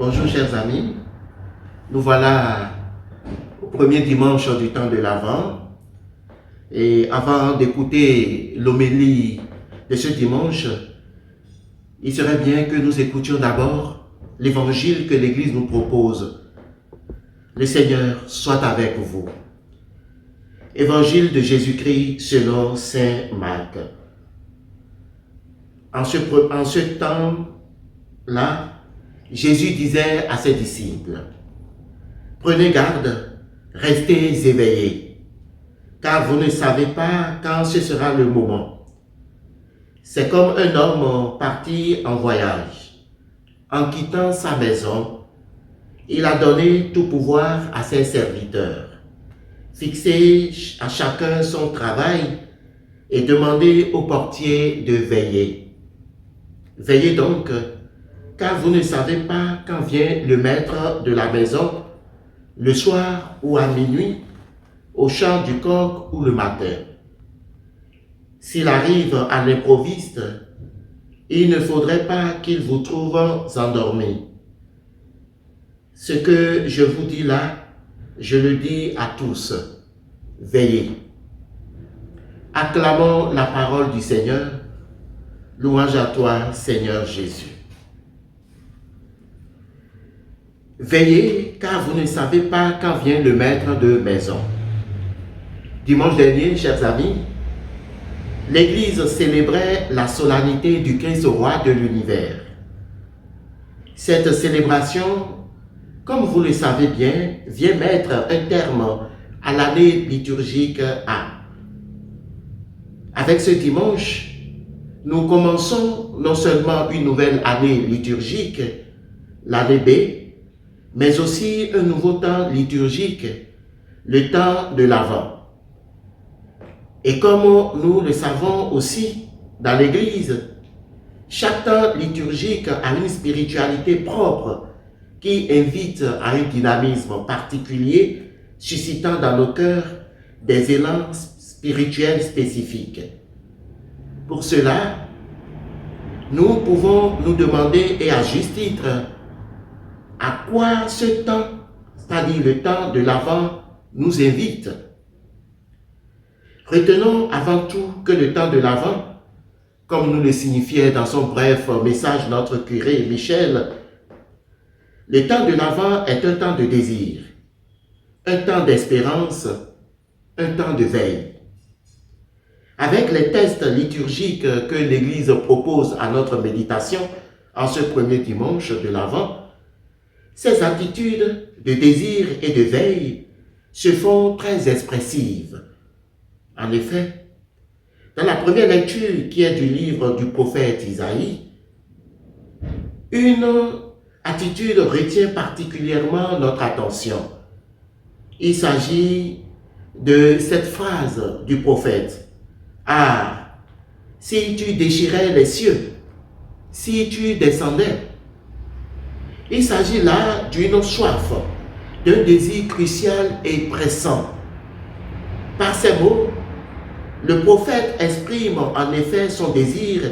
Bonjour chers amis, nous voilà au premier dimanche du temps de l'Avent et avant d'écouter l'homélie de ce dimanche, il serait bien que nous écoutions d'abord l'évangile que l'Église nous propose. Le Seigneur soit avec vous. Évangile de Jésus-Christ selon saint Marc. En ce temps-là, Jésus disait à ses disciples, « Prenez garde, restez éveillés, car vous ne savez pas quand ce sera le moment. C'est comme un homme parti en voyage. En quittant sa maison, il a donné tout pouvoir à ses serviteurs, fixé à chacun son travail et demandé au portier de veiller. Veillez donc, car vous ne savez pas quand vient le maître de la maison, le soir ou à minuit, au chant du coq ou le matin. S'il arrive à l'improviste, il ne faudrait pas qu'il vous trouve endormis. Ce que je vous dis là, je le dis à tous, veillez. Acclamons la parole du Seigneur. Louange à toi, Seigneur Jésus. Veillez, car vous ne savez pas quand vient le maître de maison. Dimanche dernier, chers amis, l'Église célébrait la solennité du Christ roi de l'univers. Cette célébration, comme vous le savez bien, vient mettre un terme à l'année liturgique A. Avec ce dimanche, nous commençons non seulement une nouvelle année liturgique, l'année B, mais aussi un nouveau temps liturgique, le temps de l'Avent. Et comme nous le savons aussi dans l'Église, chaque temps liturgique a une spiritualité propre qui invite à un dynamisme particulier, suscitant dans nos cœurs des élans spirituels spécifiques. Pour cela, nous pouvons nous demander, et à juste titre, à quoi ce temps, c'est-à-dire le temps de l'Avent, nous invite. Retenons avant tout que le temps de l'Avent, comme nous le signifiait dans son bref message notre curé Michel, le temps de l'Avent est un temps de désir, un temps d'espérance, un temps de veille. Avec les textes liturgiques que l'Église propose à notre méditation en ce premier dimanche de l'Avent, ces attitudes de désir et de veille se font très expressives. En effet, dans la première lecture qui est du livre du prophète Isaïe, une attitude retient particulièrement notre attention. Il s'agit de cette phrase du prophète. « Ah, si tu déchirais les cieux, si tu descendais. » Il s'agit là d'une soif, d'un désir crucial et pressant. Par ces mots, le prophète exprime en effet son désir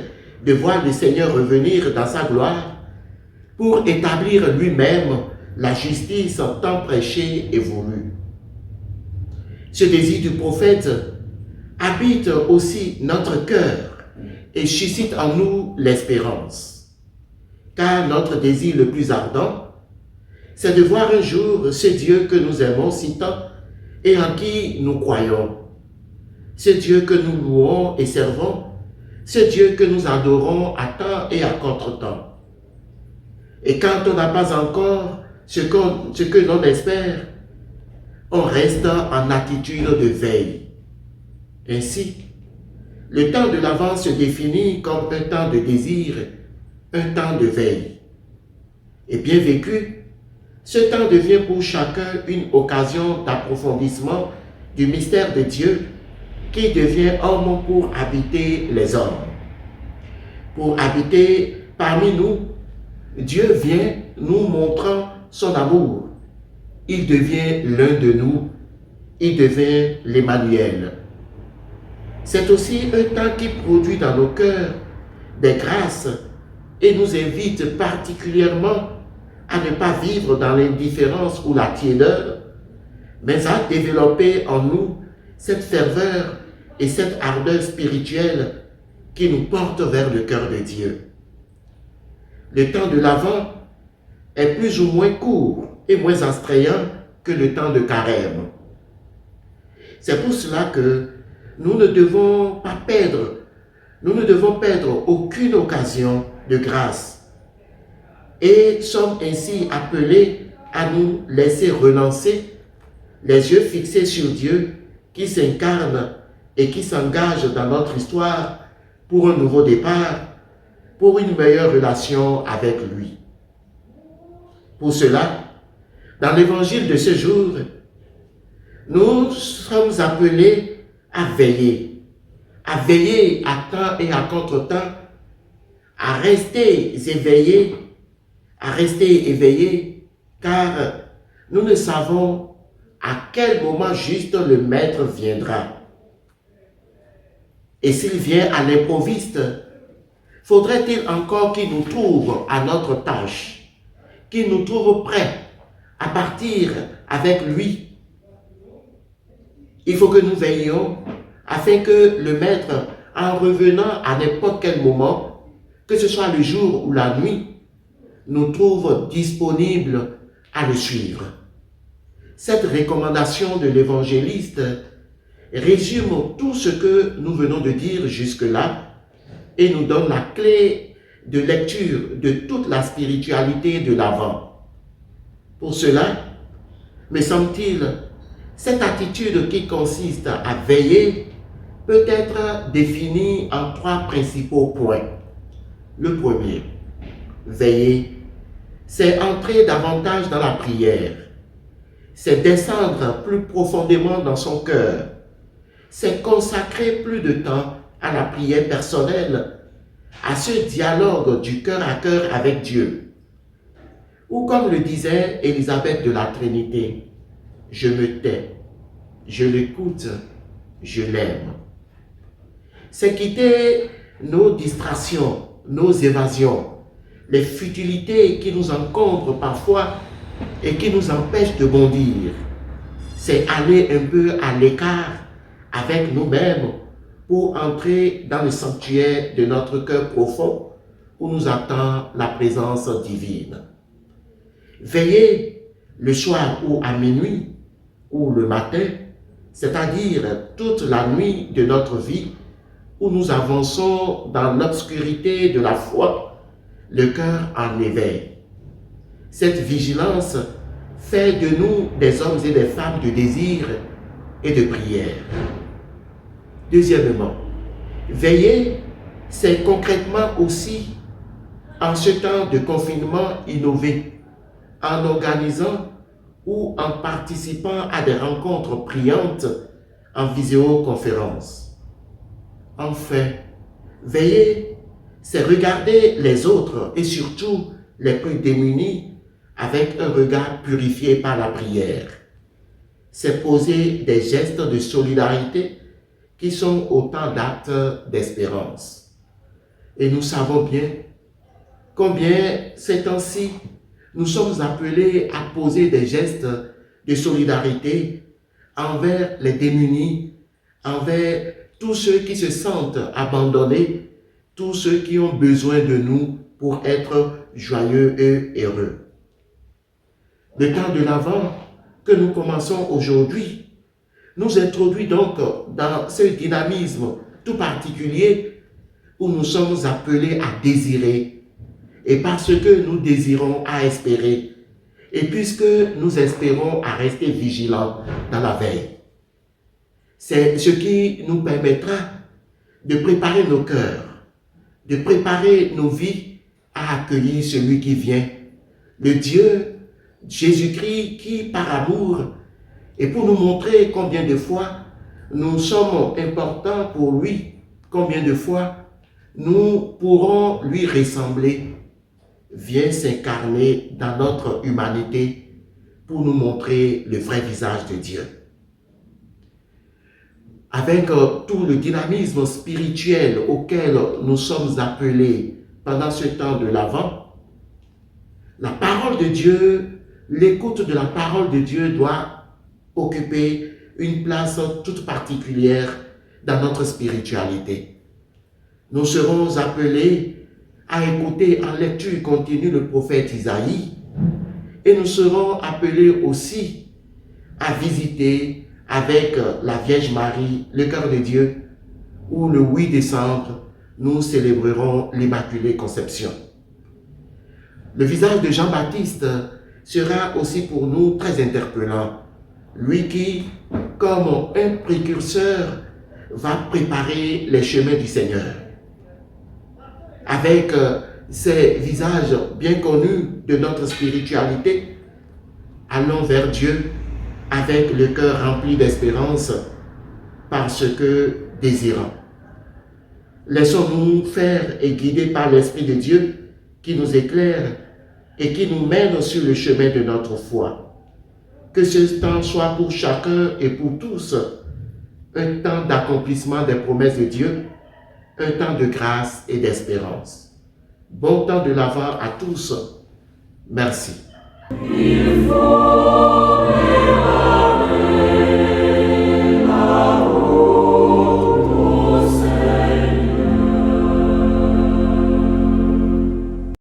de voir le Seigneur revenir dans sa gloire pour établir lui-même la justice tant prêchée et voulue. Ce désir du prophète habite aussi notre cœur et suscite en nous l'espérance. Car notre désir le plus ardent, c'est de voir un jour ce Dieu que nous aimons si tant et en qui nous croyons. Ce Dieu que nous louons et servons, ce Dieu que nous adorons à temps et à contre-temps. Et quand on n'a pas encore ce que l'on espère, on reste en attitude de veille. Ainsi, le temps de l'Avent se définit comme un temps de désir, un temps de veille. Et bien vécu, ce temps devient pour chacun une occasion d'approfondissement du mystère de Dieu qui devient homme pour habiter les hommes. Pour habiter parmi nous, Dieu vient nous montrant son amour. Il devient l'un de nous, il devient l'Emmanuel. C'est aussi un temps qui produit dans nos cœurs des grâces et nous invite particulièrement à ne pas vivre dans l'indifférence ou la tiédeur, mais à développer en nous cette ferveur et cette ardeur spirituelle qui nous porte vers le cœur de Dieu. Le temps de l'Avent est plus ou moins court et moins astreint que le temps de Carême. C'est pour cela que nous ne devons perdre aucune occasion de grâce et sommes ainsi appelés à nous laisser relancer, les yeux fixés sur Dieu qui s'incarne et qui s'engage dans notre histoire pour un nouveau départ, pour une meilleure relation avec lui. Pour cela, dans l'évangile de ce jour, nous sommes appelés à veiller à temps et à contre-temps, à rester éveillés, car nous ne savons à quel moment juste le Maître viendra. Et s'il vient à l'improviste, faudrait-il encore qu'il nous trouve à notre tâche, qu'il nous trouve prêts à partir avec lui. Il faut que nous veillions afin que le Maître, en revenant à n'importe quel moment, que ce soit le jour ou la nuit, nous trouve disponibles à le suivre. Cette recommandation de l'évangéliste résume tout ce que nous venons de dire jusque-là et nous donne la clé de lecture de toute la spiritualité de l'Avent. Pour cela, me semble-t-il, cette attitude qui consiste à veiller peut être définie en 3 principaux points. Le premier, veiller, c'est entrer davantage dans la prière, c'est descendre plus profondément dans son cœur, c'est consacrer plus de temps à la prière personnelle, à ce dialogue du cœur à cœur avec Dieu. Ou comme le disait Élisabeth de la Trinité, je me tais, je l'écoute, je l'aime. C'est quitter nos distractions, nos évasions, les futilités qui nous encombrent parfois et qui nous empêchent de bondir. C'est aller un peu à l'écart avec nous-mêmes pour entrer dans le sanctuaire de notre cœur profond où nous attend la présence divine. Veiller le soir ou à minuit ou le matin, c'est-à-dire toute la nuit de notre vie où nous avançons dans l'obscurité de la foi, le cœur en éveil. Cette vigilance fait de nous des hommes et des femmes de désir et de prière. Deuxièmement, veiller, c'est concrètement aussi, en ce temps de confinement, innover, en organisant ou en participant à des rencontres priantes en visioconférence. Enfin, veiller, c'est regarder les autres et surtout les plus démunis avec un regard purifié par la prière. C'est poser des gestes de solidarité qui sont autant d'actes d'espérance. Et nous savons bien combien ces temps-ci, nous sommes appelés à poser des gestes de solidarité envers les démunis, envers tous ceux qui se sentent abandonnés, tous ceux qui ont besoin de nous pour être joyeux et heureux. Le temps de l'Avent que nous commençons aujourd'hui nous introduit donc dans ce dynamisme tout particulier où nous sommes appelés à désirer. Et parce que nous désirons à espérer, et puisque nous espérons à rester vigilants dans la veille. C'est ce qui nous permettra de préparer nos cœurs, de préparer nos vies à accueillir celui qui vient, le Dieu, Jésus-Christ, qui par amour, et pour nous montrer combien de fois nous sommes importants pour lui, combien de fois nous pourrons lui ressembler, vient s'incarner dans notre humanité pour nous montrer le vrai visage de Dieu. Avec tout le dynamisme spirituel auquel nous sommes appelés pendant ce temps de l'Avent, La parole de Dieu, l'écoute de la parole de Dieu doit occuper une place toute particulière dans notre spiritualité. Nous serons appelés à écouter en lecture continue le prophète Isaïe et nous serons appelés aussi à visiter avec la Vierge Marie le cœur de Dieu où le 8 décembre, nous célébrerons l'Immaculée Conception. Le visage de Jean-Baptiste sera aussi pour nous très interpellant. Lui qui, comme un précurseur, va préparer les chemins du Seigneur. Avec ces visages bien connus de notre spiritualité, allons vers Dieu avec le cœur rempli d'espérance parce que désirant. Laissons-nous faire et guider par l'Esprit de Dieu qui nous éclaire et qui nous mène sur le chemin de notre foi. Que ce temps soit pour chacun et pour tous un temps d'accomplissement des promesses de Dieu, un temps de grâce et d'espérance. Bon temps de l'Avent à tous. Merci. Il faut